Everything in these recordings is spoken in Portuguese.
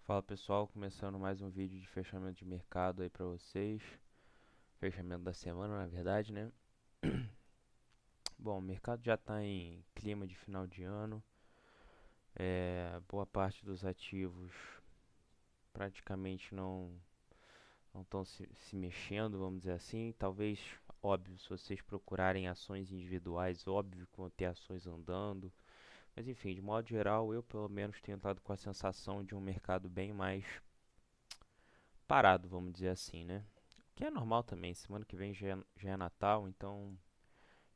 Fala pessoal, começando mais um vídeo de fechamento de mercado aí pra vocês. Fechamento da semana, na verdade, né? Bom, o mercado já está em clima de final de ano. Boa parte dos ativos praticamente não estão se mexendo, vamos dizer assim. Talvez, óbvio, se vocês procurarem ações individuais, óbvio que vão ter ações andando. Mas enfim, de modo geral, eu pelo menos tenho estado com a sensação de um mercado bem mais parado, vamos dizer assim, né? Que é normal também, semana que vem já é Natal, então,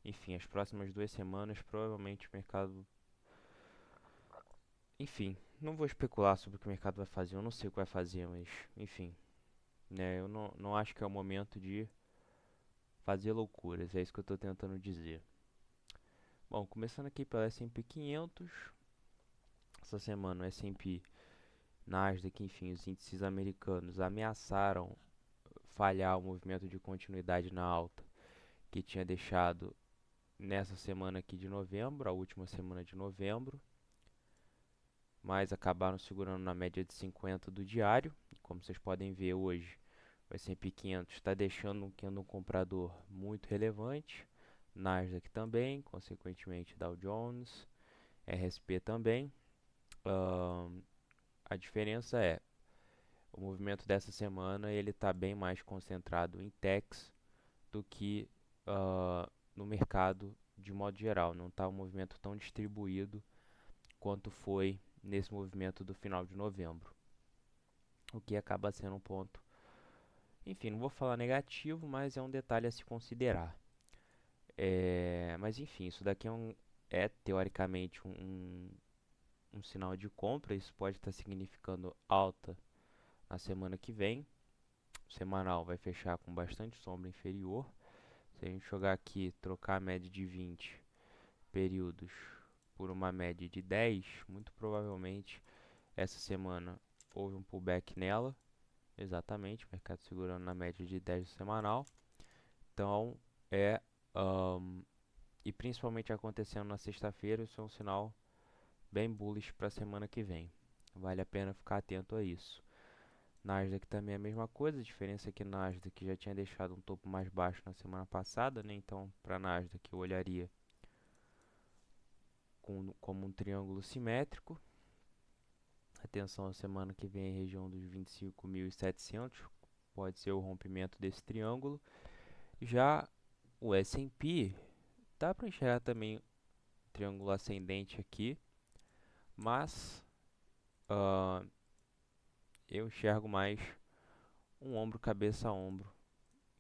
enfim, as próximas 2 semanas provavelmente o mercado. Enfim, não vou especular sobre o que o mercado vai fazer, eu não sei o que vai fazer, mas, enfim, né, eu não acho que é o momento de fazer loucuras, é isso que eu estou tentando dizer. Bom, começando aqui pela S&P 500, essa semana o S&P, Nasdaq, enfim, os índices americanos ameaçaram falhar o movimento de continuidade na alta que tinha deixado nessa semana aqui de novembro, a última semana de novembro, mas acabaram segurando na média de 50 do diário. E como vocês podem ver hoje, o S&P 500 está deixando um candle comprador muito relevante, Nasdaq também, consequentemente Dow Jones, RSP também. Ahn, a diferença é, o movimento dessa semana ele está bem mais concentrado em techs do que no mercado de modo geral. Não está um movimento tão distribuído quanto foi nesse movimento do final de novembro, o que acaba sendo um ponto, enfim, não vou falar negativo, mas é um detalhe a se considerar. Mas enfim, isso daqui é teoricamente um sinal de compra, isso pode estar significando alta na semana que vem. O semanal vai fechar com bastante sombra inferior. Se a gente jogar aqui, trocar a média de 20 períodos por uma média de 10, muito provavelmente essa semana houve um pullback nela. Exatamente, mercado segurando na média de 10 semanal. Então, é. Um, e principalmente acontecendo na sexta-feira, isso é um sinal bem bullish para a semana que vem. Vale a pena ficar atento a isso. Nasdaq também é a mesma coisa, a diferença é que Nasdaq já tinha deixado um topo mais baixo na semana passada, né? Então, para Nasdaq eu olharia como um triângulo simétrico. Atenção, a semana que vem em região dos 25.700, pode ser o rompimento desse triângulo. Já o S&P, dá para enxergar também triângulo ascendente aqui, mas eu enxergo mais um ombro cabeça a ombro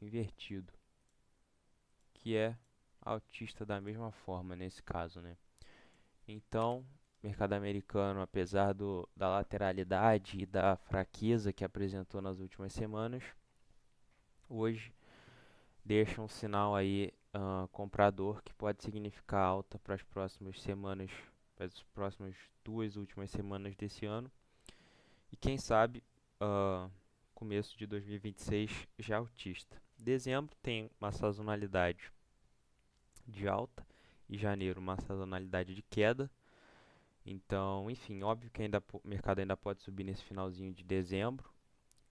invertido, que é altista da mesma forma nesse caso, né? Então, mercado americano, apesar da lateralidade e da fraqueza que apresentou nas últimas semanas, hoje deixa um sinal aí comprador que pode significar alta para as próximas semanas, para as próximas 2 últimas semanas desse ano. E quem sabe, começo de 2026 já altista. Dezembro tem uma sazonalidade de alta e janeiro uma sazonalidade de queda. Então, enfim, óbvio que o mercado ainda pode subir nesse finalzinho de dezembro,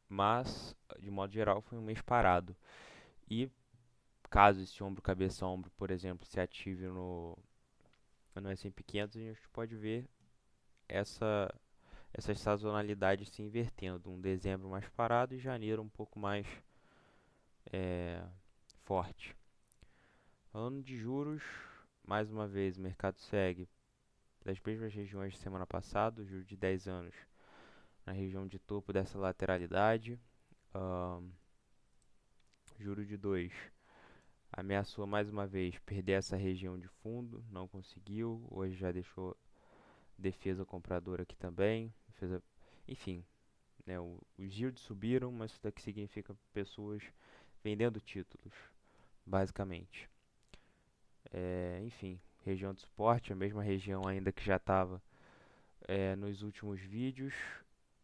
mas de modo geral foi um mês parado. E caso esse ombro cabeça ombro, por exemplo, se ative no S&P 500, a gente pode ver essa essas sazonalidades se invertendo, um dezembro mais parado e janeiro um pouco mais é, forte. Falando de juros, mais uma vez o mercado segue das mesmas regiões de semana passada, o juro de 10 anos na região de topo dessa lateralidade, um, juro de 2 ameaçou mais uma vez perder essa região de fundo, não conseguiu, hoje já deixou defesa compradora aqui também, enfim, né, os yields subiram, mas isso daqui significa pessoas vendendo títulos, basicamente. Enfim, região de suporte, a mesma região ainda que já estava nos últimos vídeos.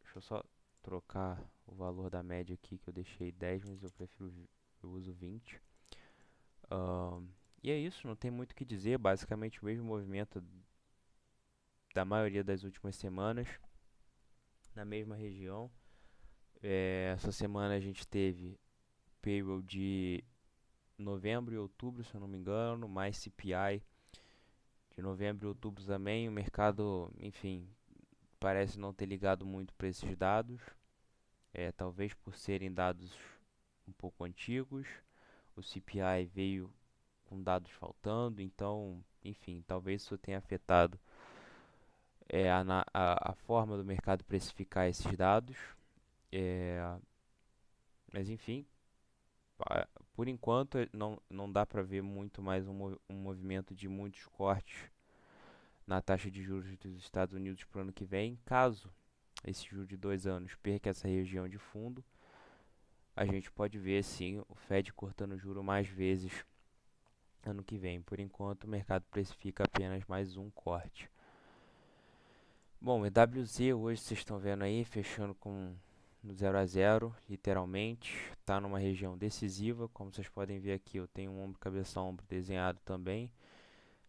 Deixa eu só trocar o valor da média aqui, que eu deixei 10, mas eu uso 20. E é isso, não tem muito o que dizer, basicamente o mesmo movimento da maioria das últimas semanas. na mesma região. Essa semana a gente teve payroll de novembro e outubro, se eu não me engano, mais CPI de novembro e outubro também. O mercado, enfim, parece não ter ligado muito para esses dados, talvez por serem dados um pouco antigos. O CPI veio com dados faltando, então, enfim, talvez isso tenha afetado a forma do mercado precificar esses dados. É, mas, enfim, por enquanto não dá para ver muito mais um movimento de muitos cortes na taxa de juros dos Estados Unidos para o ano que vem. Caso esse juro de 2 anos perca essa região de fundo, a gente pode ver sim o Fed cortando juro mais vezes ano que vem. Por enquanto, o mercado precifica apenas mais um corte. Bom, o EWZ hoje vocês estão vendo aí, fechando com no 0 a 0, literalmente, está numa região decisiva, como vocês podem ver aqui, eu tenho um ombro cabeça ombro desenhado também.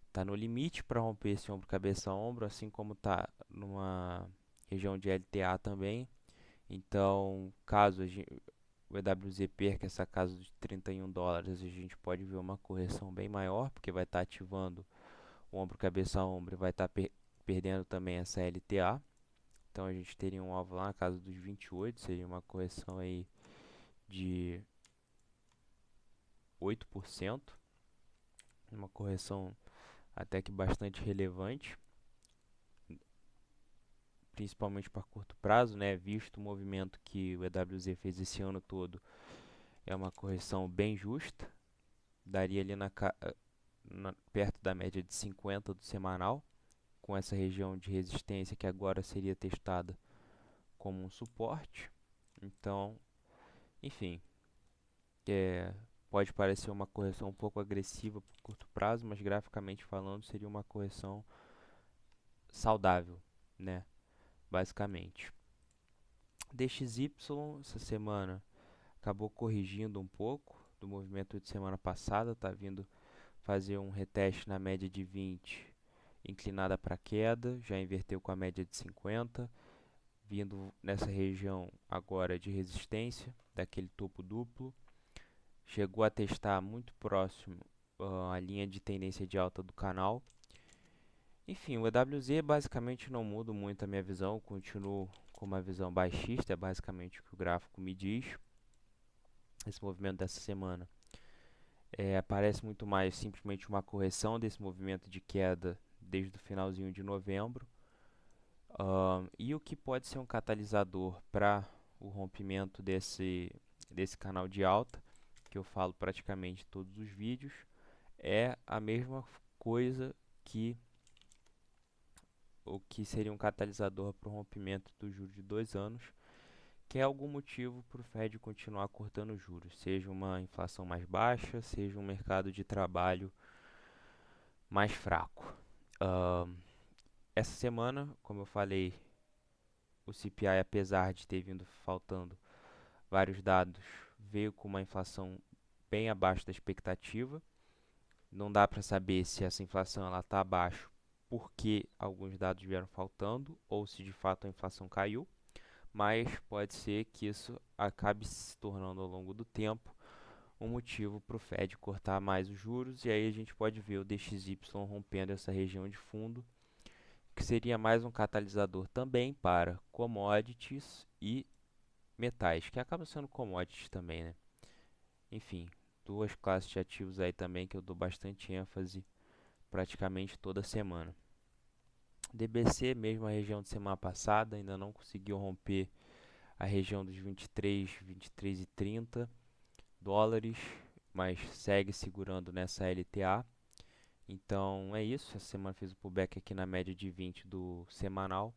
Está no limite para romper esse ombro cabeça ombro, assim como está numa região de LTA também. Então, caso o EWZ perca essa casa de 31 dólares, a gente pode ver uma correção bem maior, porque vai estar ativando o ombro cabeça ombro e vai estar perdendo também essa LTA. Então a gente teria um alvo lá na casa dos 28, seria uma correção aí de 8%, uma correção até que bastante relevante, principalmente para curto prazo, né? Visto o movimento que o EWZ fez esse ano todo, é uma correção bem justa, daria ali perto da média de 50 do semanal, com essa região de resistência que agora seria testada como um suporte. Então, enfim, pode parecer uma correção um pouco agressiva por curto prazo, mas graficamente falando seria uma correção saudável, né? Basicamente. DXY essa semana acabou corrigindo um pouco do movimento de semana passada, está vindo fazer um reteste na média de 20, inclinada para queda, já inverteu com a média de 50, vindo nessa região agora de resistência, daquele topo duplo. Chegou a testar muito próximo a linha de tendência de alta do canal. Enfim, o EWZ basicamente não muda muito a minha visão, continuo com uma visão baixista, é basicamente o que o gráfico me diz. Esse movimento dessa semana parece muito mais simplesmente uma correção desse movimento de queda desde o finalzinho de novembro. E o que pode ser um catalisador para o rompimento desse canal de alta, que eu falo praticamente todos os vídeos, é a mesma coisa que o que seria um catalisador para o rompimento do juro de 2 anos, que é algum motivo para o Fed continuar cortando juros, seja uma inflação mais baixa, seja um mercado de trabalho mais fraco. Essa semana, como eu falei, o CPI, apesar de ter vindo faltando vários dados, veio com uma inflação bem abaixo da expectativa. Não dá para saber se essa inflação está abaixo porque alguns dados vieram faltando ou se de fato a inflação caiu, mas pode ser que isso acabe se tornando ao longo do tempo um motivo para o Fed cortar mais os juros, e aí a gente pode ver o DXY rompendo essa região de fundo, que seria mais um catalisador também para commodities e metais, que acabam sendo commodities também, né? Enfim, duas classes de ativos aí também que eu dou bastante ênfase praticamente toda semana. DBC, mesmo a região de semana passada, ainda não conseguiu romper a região dos 23 e 30 dólares, mas segue segurando nessa LTA. Então é isso, essa semana fez o pullback aqui na média de 20 do semanal.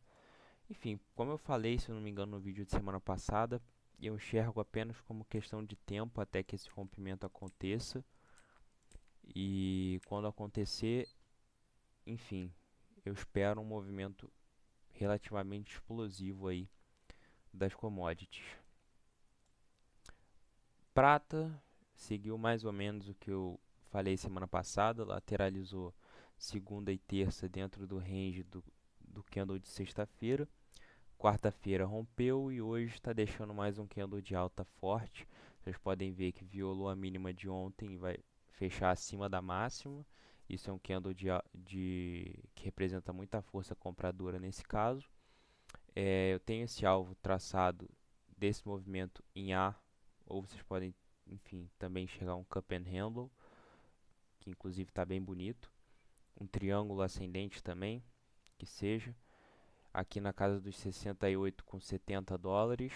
Enfim, como eu falei, se eu não me engano, no vídeo de semana passada, eu enxergo apenas como questão de tempo até que esse rompimento aconteça. E quando acontecer, enfim, eu espero um movimento relativamente explosivo aí das commodities. Prata seguiu mais ou menos o que eu falei semana passada, lateralizou segunda e terça dentro do range do candle de sexta-feira, quarta-feira rompeu e hoje está deixando mais um candle de alta forte. Vocês podem ver que violou a mínima de ontem e vai fechar acima da máxima. Isso é um candle que representa muita força compradora nesse caso. Eu tenho esse alvo traçado desse movimento em A, ou vocês podem, enfim, também enxergar um cup and handle, que inclusive está bem bonito. Um triângulo ascendente também, que seja. Aqui na casa dos 68 com 70 dólares.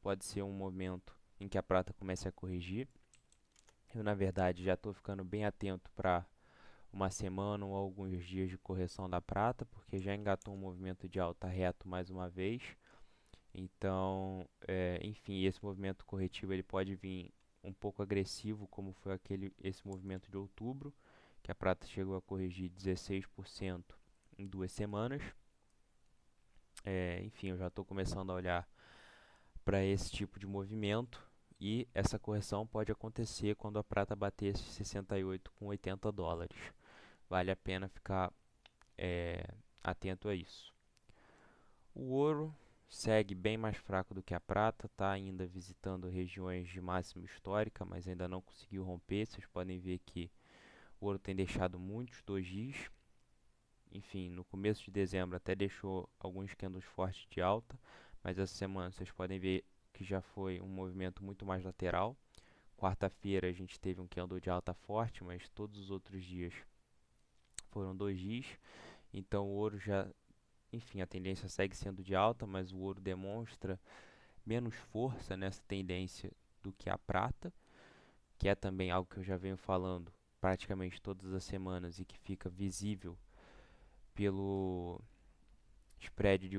Pode ser um momento em que a prata comece a corrigir. Eu, na verdade, já estou ficando bem atento para uma semana ou alguns dias de correção da prata, porque já engatou um movimento de alta reto mais uma vez. Então, enfim, esse movimento corretivo ele pode vir um pouco agressivo, como foi esse movimento de outubro, que a prata chegou a corrigir 16% em 2 semanas. Enfim, eu já estou começando a olhar para esse tipo de movimento e essa correção pode acontecer quando a prata bater esses 68 com 80 dólares. Vale a pena ficar atento a isso. O ouro segue bem mais fraco do que a prata, está ainda visitando regiões de máxima histórica, mas ainda não conseguiu romper. Vocês podem ver que o ouro tem deixado muitos dojis. Enfim, no começo de dezembro até deixou alguns candles fortes de alta, mas essa semana vocês podem ver que já foi um movimento muito mais lateral. Quarta-feira a gente teve um candle de alta forte, mas todos os outros dias foram dojis. Então o ouro já, enfim, a tendência segue sendo de alta, mas o ouro demonstra menos força nessa tendência do que a prata, que é também algo que eu já venho falando praticamente todas as semanas e que fica visível pelo spread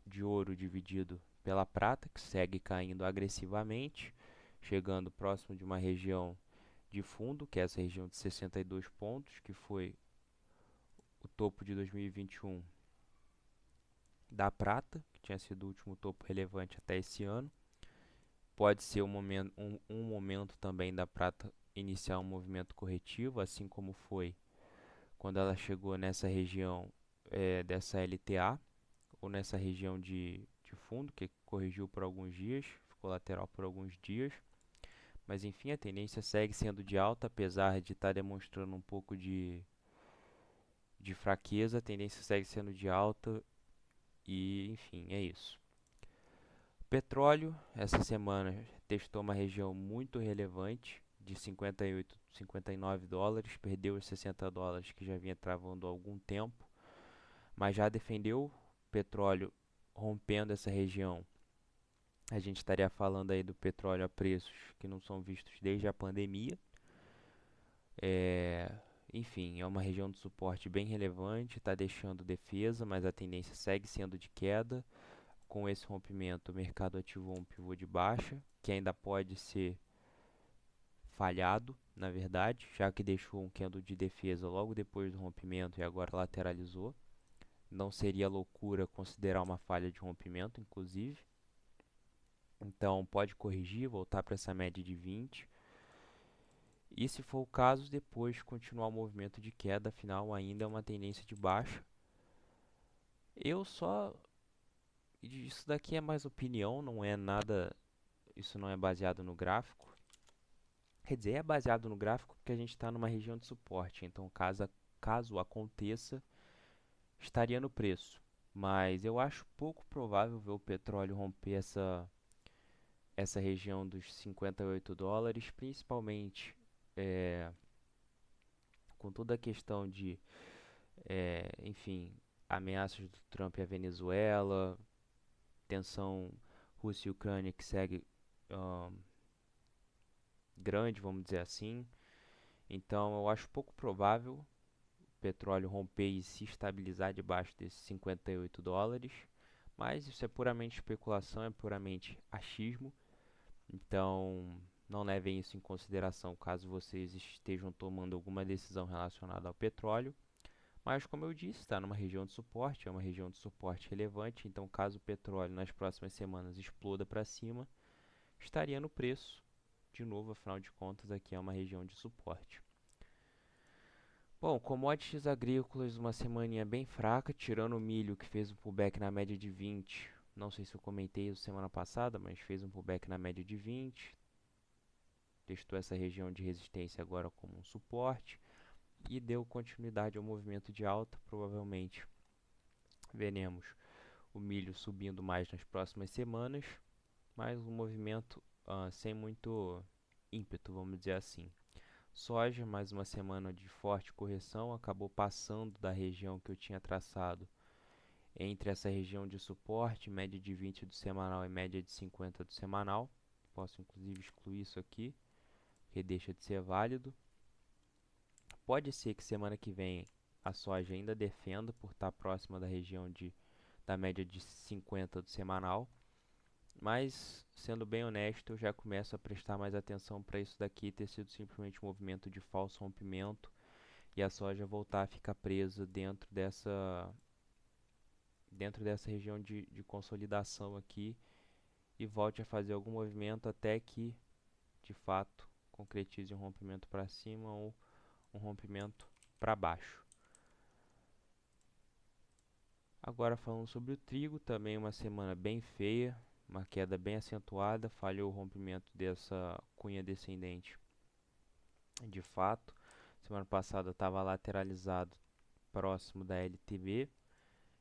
de ouro dividido pela prata, que segue caindo agressivamente, chegando próximo de uma região de fundo, que é essa região de 62 pontos, que foi o topo de 2021 da prata, que tinha sido o último topo relevante até esse ano. Pode ser um momento também da prata iniciar um movimento corretivo, assim como foi quando ela chegou nessa região dessa LTA, ou nessa região de fundo, que corrigiu por alguns dias, ficou lateral por alguns dias. Mas enfim, a tendência segue sendo de alta, apesar de estar demonstrando um pouco de fraqueza, a tendência segue sendo de alta e enfim, é isso. Petróleo, essa semana testou uma região muito relevante de 58, 59 dólares, perdeu os 60 dólares que já vinha travando há algum tempo, mas já defendeu o petróleo rompendo essa região. A gente estaria falando aí do petróleo a preços que não são vistos desde a pandemia. Enfim, é uma região de suporte bem relevante, está deixando defesa, mas a tendência segue sendo de queda. Com esse rompimento, o mercado ativou um pivô de baixa, que ainda pode ser falhado, na verdade, já que deixou um candle de defesa logo depois do rompimento e agora lateralizou. Não seria loucura considerar uma falha de rompimento, inclusive. Então, pode corrigir, voltar para essa média de 20. E se for o caso, depois continuar o movimento de queda, afinal ainda é uma tendência de baixa. Isso daqui é mais opinião, não é nada, isso não é baseado no gráfico. Quer dizer, é baseado no gráfico porque a gente está numa região de suporte, então caso aconteça, estaria no preço. Mas eu acho pouco provável ver o petróleo romper essa região dos 58 dólares, principalmente com toda a questão de, enfim, ameaças do Trump à Venezuela, tensão Rússia e Ucrânia que segue grande, vamos dizer assim. Então eu acho pouco provável o petróleo romper e se estabilizar debaixo desses 58 dólares. Mas isso é puramente especulação, é puramente achismo. Então não levem isso em consideração caso vocês estejam tomando alguma decisão relacionada ao petróleo. Mas como eu disse, está numa região de suporte, é uma região de suporte relevante. Então caso o petróleo nas próximas semanas exploda para cima, estaria no preço. De novo, afinal de contas, aqui é uma região de suporte. Bom, commodities agrícolas, uma semaninha bem fraca, tirando o milho que fez um pullback na média de 20. não sei se eu comentei isso semana passada, mas fez um pullback na média de 20, testou essa região de resistência agora como um suporte e deu continuidade ao movimento de alta. Provavelmente veremos o milho subindo mais nas próximas semanas, mas um movimento sem muito ímpeto, vamos dizer assim. Soja, mais uma semana de forte correção, acabou passando da região que eu tinha traçado entre essa região de suporte, média de 20 do semanal e média de 50 do semanal. Posso inclusive excluir isso aqui, que deixa de ser válido. Pode ser que semana que vem a soja ainda defenda por estar próxima da região da média de 50 do semanal, mas sendo bem honesto, eu já começo a prestar mais atenção para isso daqui ter sido simplesmente um movimento de falso rompimento e a soja voltar a ficar presa dentro dessa região de consolidação aqui e volte a fazer algum movimento até que de fato concretize um rompimento para cima ou um rompimento para baixo. Agora falando sobre o trigo, também uma semana bem feia, uma queda bem acentuada, falhou o rompimento dessa cunha descendente. De fato, semana passada estava lateralizado próximo da LTB,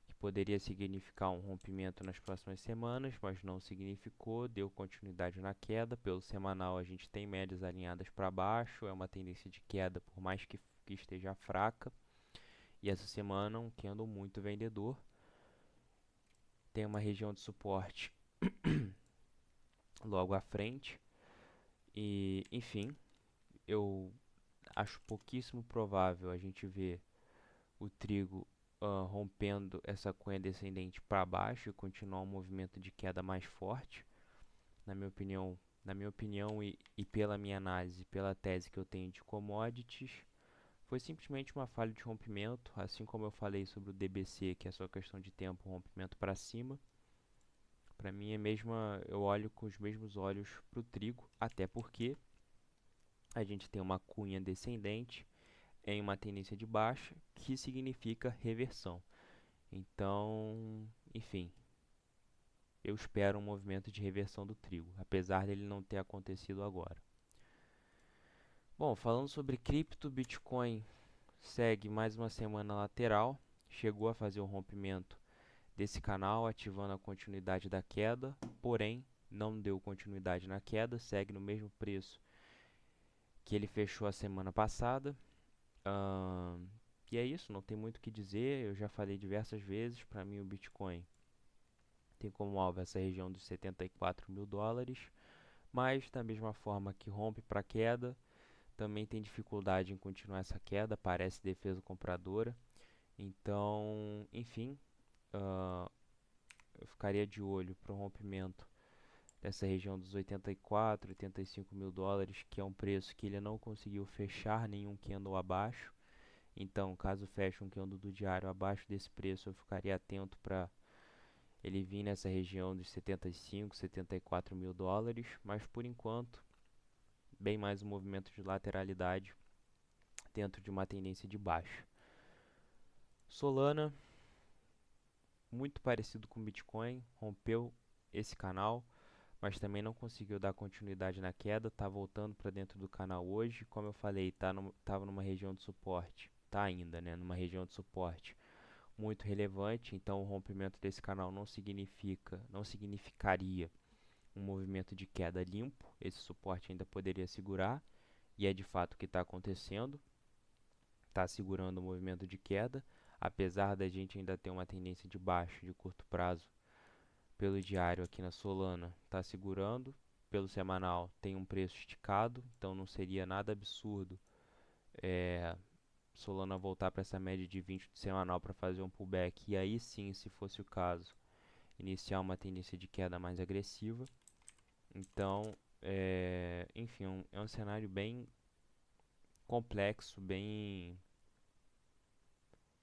que poderia significar um rompimento nas próximas semanas, mas não significou, deu continuidade na queda. Pelo semanal a gente tem médias alinhadas para baixo, é uma tendência de queda por mais que esteja fraca. E essa semana um candle muito vendedor. Tem uma região de suporte logo à frente. E, enfim, eu acho pouquíssimo provável a gente ver o trigo rompendo essa cunha descendente para baixo e continuar um movimento de queda mais forte. Na minha opinião e pela minha análise, pela tese que eu tenho de commodities, foi simplesmente uma falha de rompimento, assim como eu falei sobre o DBC, que é só questão de tempo, rompimento para cima. Para mim eu olho com os mesmos olhos para o trigo, até porque a gente tem uma cunha descendente em uma tendência de baixa, que significa reversão. Então, enfim, eu espero um movimento de reversão do trigo, apesar dele não ter acontecido agora. Bom, falando sobre cripto, Bitcoin segue mais uma semana lateral, chegou a fazer o rompimento desse canal, ativando a continuidade da queda, porém não deu continuidade na queda, segue no mesmo preço que ele fechou a semana passada. E é isso, não tem muito o que dizer, eu já falei diversas vezes, para mim o Bitcoin tem como alvo essa região dos 74 mil dólares, mas da mesma forma que rompe para queda, também tem dificuldade em continuar essa queda, parece defesa compradora. Então, enfim, eu ficaria de olho para o rompimento dessa região dos 84, 85 mil dólares, que é um preço que ele não conseguiu fechar nenhum candle abaixo. Então, caso feche um candle do diário abaixo desse preço, eu ficaria atento para ele vir nessa região dos 75, 74 mil dólares, mas por enquanto, bem mais um movimento de lateralidade dentro de uma tendência de baixa. Solana, muito parecido com Bitcoin, rompeu esse canal, mas também não conseguiu dar continuidade na queda, está voltando para dentro do canal hoje. Como eu falei, estava numa região de suporte, está ainda, né, numa região de suporte muito relevante, então o rompimento desse canal não significaria um movimento de queda limpo, esse suporte ainda poderia segurar, e é de fato o que está acontecendo, está segurando o movimento de queda, apesar da gente ainda ter uma tendência de baixa de curto prazo pelo diário aqui na Solana, está segurando, pelo semanal tem um preço esticado, então não seria nada absurdo Solana voltar para essa média de 20 do semanal para fazer um pullback, e aí sim, se fosse o caso, iniciar uma tendência de queda mais agressiva. Então, enfim, é um cenário bem complexo,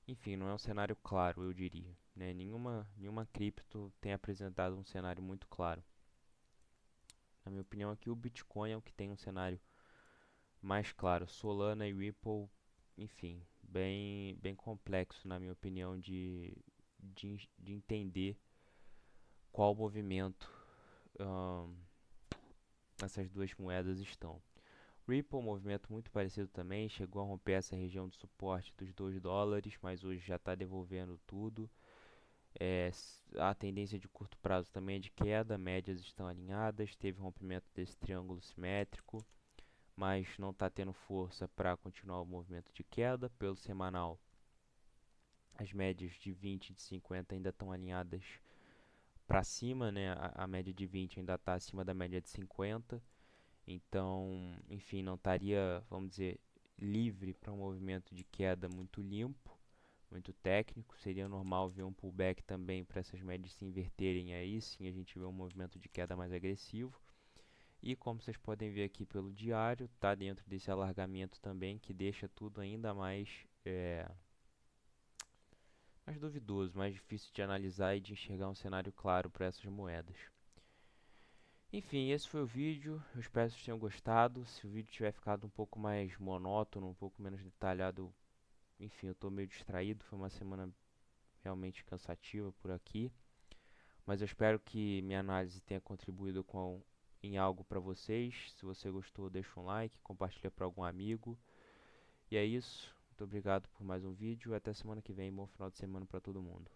enfim, não é um cenário claro, eu diria, né? Nenhuma cripto tem apresentado um cenário muito claro. Na minha opinião, aqui o Bitcoin é o que tem um cenário mais claro. Solana e Ripple, enfim, bem complexo, na minha opinião, de entender qual movimento ahn, essas duas moedas estão. Ripple, um movimento muito parecido também, chegou a romper essa região de suporte dos $2, mas hoje já está devolvendo tudo. A tendência de curto prazo também é de queda, médias estão alinhadas, teve rompimento desse triângulo simétrico, mas não está tendo força para continuar o movimento de queda. Pelo semanal, as médias de 20 e de 50 ainda estão alinhadas para cima, né? A média de 20 ainda está acima da média de 50, então, enfim, não estaria, vamos dizer, livre para um movimento de queda muito limpo, muito técnico. Seria normal ver um pullback também para essas médias se inverterem, aí sim a gente vê um movimento de queda mais agressivo. E como vocês podem ver aqui pelo diário, está dentro desse alargamento também, que deixa tudo ainda mais duvidoso, mais difícil de analisar e de enxergar um cenário claro para essas moedas. Enfim, esse foi o vídeo, eu espero que vocês tenham gostado. Se o vídeo tiver ficado um pouco mais monótono, um pouco menos detalhado, enfim, eu estou meio distraído, foi uma semana realmente cansativa por aqui. Mas eu espero que minha análise tenha contribuído em algo para vocês. Se você gostou, deixa um like, compartilha para algum amigo. E é isso, muito obrigado por mais um vídeo, até semana que vem, bom final de semana para todo mundo.